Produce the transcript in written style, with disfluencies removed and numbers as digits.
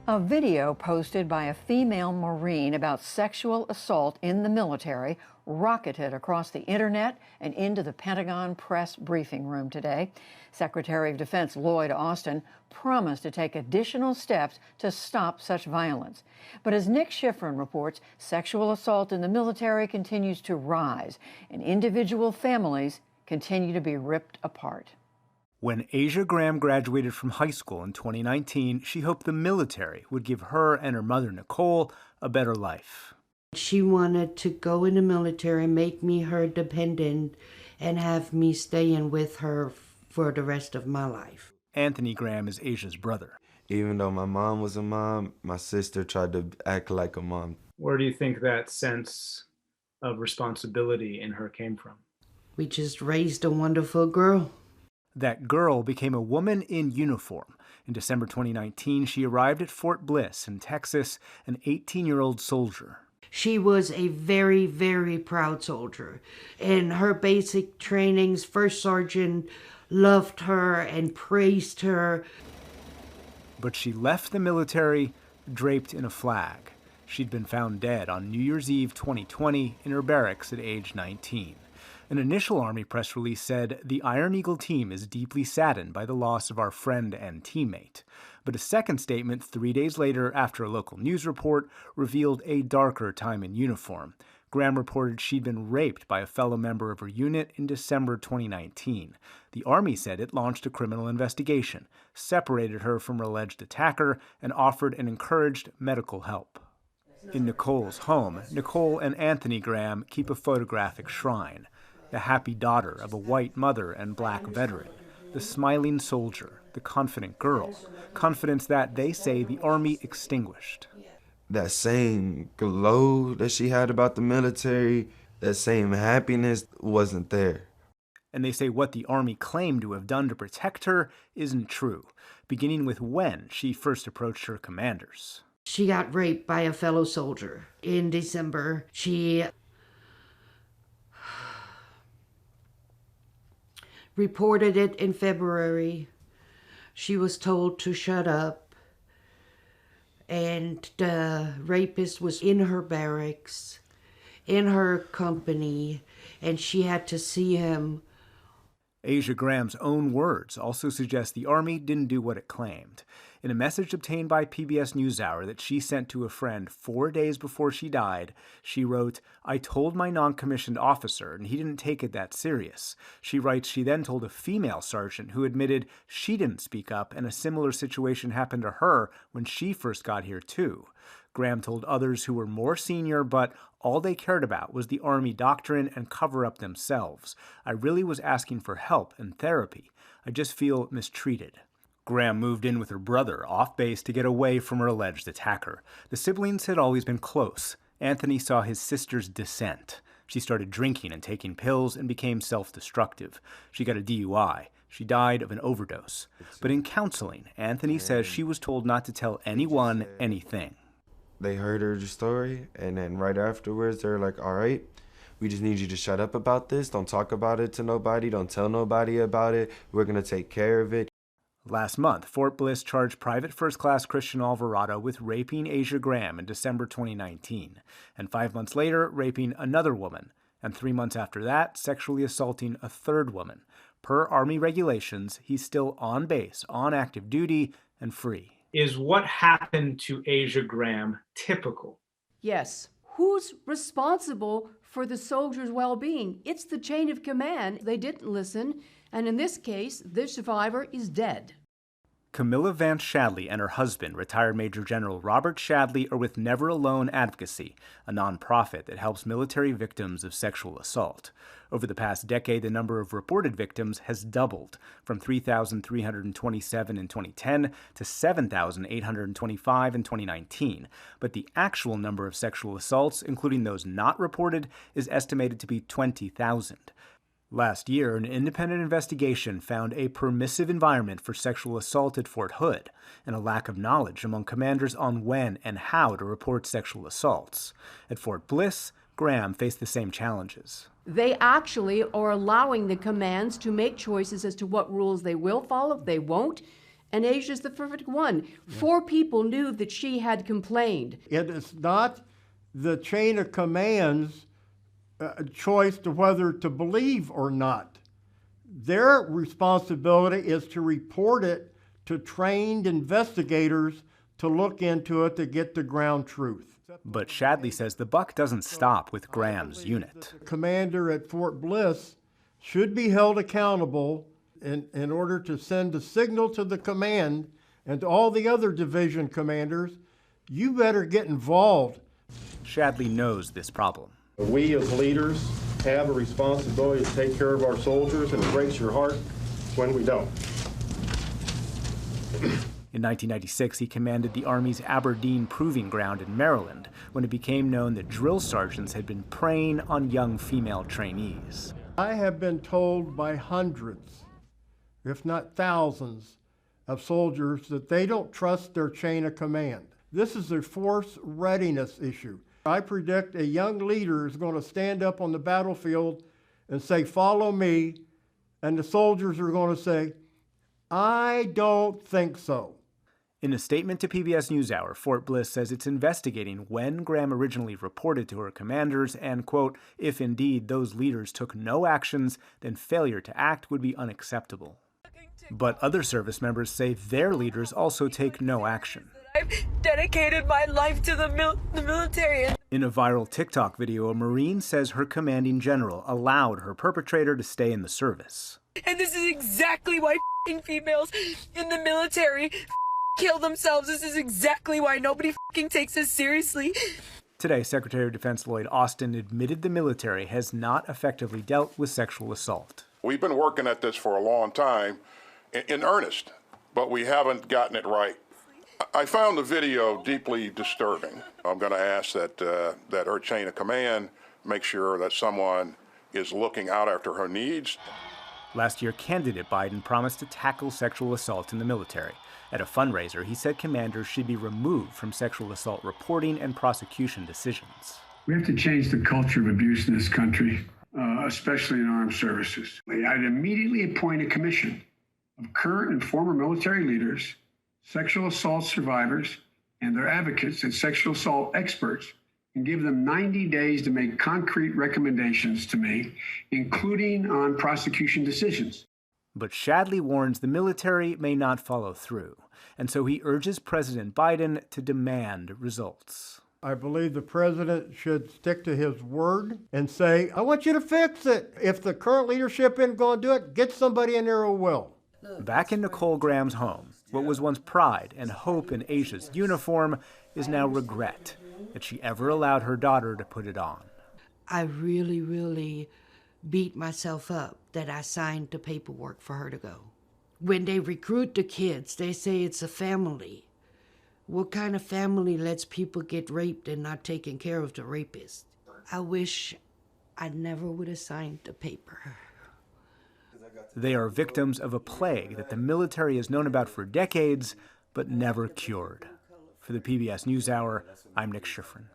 A video posted by a female Marine about sexual assault in the military rocketed across the internet and into the Pentagon press briefing room today. Secretary of Defense Lloyd Austin promised to take additional steps to stop such violence. But as Nick Schifrin reports, sexual assault in the military continues to rise, and individual families continue to be ripped apart. When Asia Graham graduated from high school in 2019, she hoped the military would give her and her mother, Nicole, a better life. She wanted to go in the military, make me her dependent, and have me staying with her for the rest of my life. Anthony Graham is Asia's brother. Even though my mom was a mom, my sister tried to act like a mom. Where do you think that sense of responsibility in her came from? We just raised a wonderful girl. That girl became a woman in uniform. In December 2019, she arrived at Fort Bliss in Texas, an 18-year-old soldier. She was a very, very proud soldier. In her basic trainings, First Sergeant loved her and praised her. But she left the military draped in a flag. She'd been found dead on New Year's Eve 2020 in her barracks at age 19. An initial Army press release said, "The Iron Eagle team is deeply saddened by the loss of our friend and teammate." But a second statement 3 days later, after a local news report, revealed a darker time in uniform. Graham reported she'd been raped by a fellow member of her unit in December 2019. The Army said it launched a criminal investigation, separated her from her alleged attacker, and offered and encouraged medical help. In Nicole's home, Nicole and Anthony Graham keep a photographic shrine. The happy daughter of a white mother and black veteran, the smiling soldier, the confident girl, confidence that they say the Army extinguished. That same glow that she had about the military, that same happiness wasn't there. And they say what the Army claimed to have done to protect her isn't true, beginning with when she first approached her commanders. She got raped by a fellow soldier in December. She reported it in February. She was told to shut up, and the rapist was in her barracks, in her company, and she had to see him. Asia Graham's own words also suggest the Army didn't do what it claimed. In a message obtained by PBS NewsHour that she sent to a friend 4 days before she died, she wrote, "I told my non-commissioned officer, and he didn't take it that serious." She writes she then told a female sergeant who admitted she didn't speak up, and a similar situation happened to her when she first got here too. Graham told others who were more senior, but all they cared about was the Army doctrine and cover up themselves. "I really was asking for help and therapy. I just feel mistreated." Graham moved in with her brother off base to get away from her alleged attacker. The siblings had always been close. Anthony saw his sister's descent. She started drinking and taking pills and became self-destructive. She got a DUI. She died of an overdose. But in counseling, Anthony says she was told not to tell anyone anything. They heard her story, and then right afterwards, they're like, "All right, we just need you to shut up about this. Don't talk about it to nobody. Don't tell nobody about it. We're going to take care of it." Last month, Fort Bliss charged Private First Class Christian Alvarado with raping Asia Graham in December 2019, and 5 months later, raping another woman, and 3 months after that, sexually assaulting a third woman. Per Army regulations, he's still on base, on active duty, and free. Is what happened to Asia Graham typical? Yes. Who's responsible for the soldier's well-being? It's the chain of command. They didn't listen, and in this case, the survivor is dead. Camilla Vance Shadley and her husband, retired Major General Robert Shadley, are with Never Alone Advocacy, a nonprofit that helps military victims of sexual assault. Over the past decade, the number of reported victims has doubled, from 3,327 in 2010 to 7,825 in 2019. But the actual number of sexual assaults, including those not reported, is estimated to be 20,000. Last year, an independent investigation found a permissive environment for sexual assault at Fort Hood and a lack of knowledge among commanders on when and how to report sexual assaults. At Fort Bliss, Graham faced the same challenges. They actually are allowing the commands to make choices as to what rules they will follow, they won't, And Asia's the perfect one. 4 people knew that she had complained. It is not the chain of commands choice to whether to believe or not. Their responsibility is to report it to trained investigators to look into it to get the ground truth. But Shadley says the buck doesn't stop with Graham's unit. The commander at Fort Bliss should be held accountable in order to send a signal to the command and to all the other division commanders, you better get involved. Shadley knows this problem. We as leaders have a responsibility to take care of our soldiers, and it breaks your heart when we don't. In 1996, he commanded the Army's Aberdeen Proving Ground in Maryland when it became known that drill sergeants had been preying on young female trainees. I have been told by hundreds, if not thousands, of soldiers that they don't trust their chain of command. This is a force readiness issue. I predict a young leader is going to stand up on the battlefield and say, "Follow me," and the soldiers are going to say, "I don't think so." In a statement to PBS NewsHour, Fort Bliss says it's investigating when Graham originally reported to her commanders and, quote, if indeed those leaders took no actions, then failure to act would be unacceptable. But other service members say their leaders also take no action. I've dedicated my life to the military. In a viral TikTok video, a Marine says her commanding general allowed her perpetrator to stay in the service. And this is exactly why females in the military kill themselves. This is exactly why nobody takes us seriously. Today, Secretary of Defense Lloyd Austin admitted the military has not effectively dealt with sexual assault. We've been working at this for a long time, in earnest, but we haven't gotten it right. I found the video deeply disturbing. I'm going to ask that her chain of command make sure that someone is looking out after her needs. Last year, candidate Biden promised to tackle sexual assault in the military. At a fundraiser, he said commanders should be removed from sexual assault reporting and prosecution decisions. We have to change the culture of abuse in this country, especially in armed services. I'd immediately appoint a commission of current and former military leaders, sexual assault survivors, and their advocates and sexual assault experts, and give them 90 days to make concrete recommendations to me, including on prosecution decisions. But Shadley warns the military may not follow through, and so he urges President Biden to demand results. I believe the president should stick to his word and say, I want you to fix it. If the current leadership isn't going to do it, get somebody in there who will. Back in Nicole Graham's home, what was once pride and hope in Asia's uniform is now regret that she ever allowed her daughter to put it on. I really beat myself up that I signed the paperwork for her to go. When they recruit the kids, they say it's a family. What kind of family lets people get raped and not taking care of the rapist? I wish I never would have signed the paper. They are victims of a plague that the military has known about for decades, but never cured. For the PBS NewsHour, I'm Nick Schifrin.